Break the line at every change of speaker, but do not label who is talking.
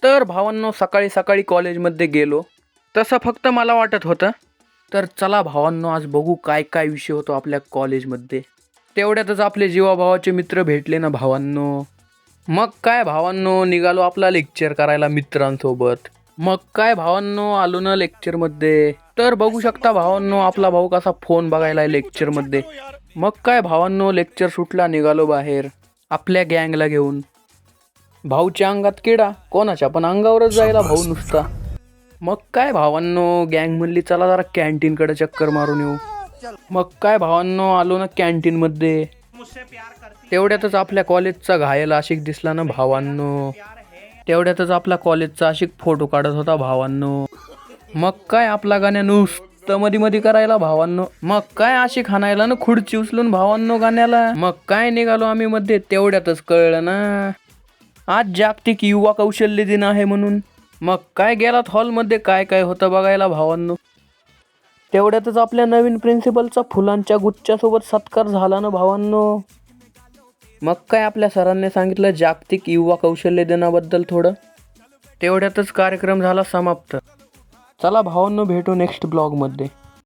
तर भावांनो, सकाळी सकाळी कॉलेजमध्ये गेलो, तसं फक्त मला वाटत होतं. तर चला भावांनो, आज बघू काय काय विषय होतो आपल्या कॉलेजमध्ये. तेवढ्यातच आपले जीवाभावाचे मित्र भेटले ना भावांनो. मग काय भावांनो, निघालो आपला लेक्चर करायला मित्रांसोबत. मग काय भावांनो, आलो ना लेक्चरमध्ये. तर बघू शकता भावांनो, आपला भाऊ कसा फोन बघायला लेक्चरमध्ये. मग काय भावांनो, लेक्चर सुटला, निघालो बाहेर आपल्या गँगला घेऊन. भाऊच्या अंगात किडा, कोणाच्या पण अंगावरच जायला भाऊ नुसता. मग काय भावांनो, गँग म्हणली चला जरा कॅन्टीनकडे चक्कर मारून येऊ. मग काय भावांनो, आलो ना कॅन्टीनमध्ये. तेवढ्यातच आपल्या कॉलेजचा घायल आशिक दिसला ना भावांनो. तेवढ्यातच आपला कॉलेजचा आशिक फोटो काढत होता भावांनो. मग काय आपला गाण्या नुसतं मध्ये मध्ये करायला भावांनो. मग काय आशिक हाणायला ना खुर्ची उचलून भावांनो गाण्याला. मग काय निघालो आम्ही मध्ये. तेवढ्यातच कळलं ना आज जागतिक युवा कौशल्य दिन आहे म्हणून. मग काय गेलात हॉलमध्ये, काय काय होतं बघायला भावांनो. तेवढ्यातच आपल्या नवीन प्रिन्सिपलचा फुलांच्या गुच्छासोबत सत्कार झाला ना भावांनो. मग काय आपल्या सरांनी सांगितलं जागतिक युवा कौशल्य दिनाबद्दल थोडं. तेवढ्यातच कार्यक्रम झाला समाप्त. चला भावांनो, भेटू नेक्स्ट ब्लॉगमध्ये.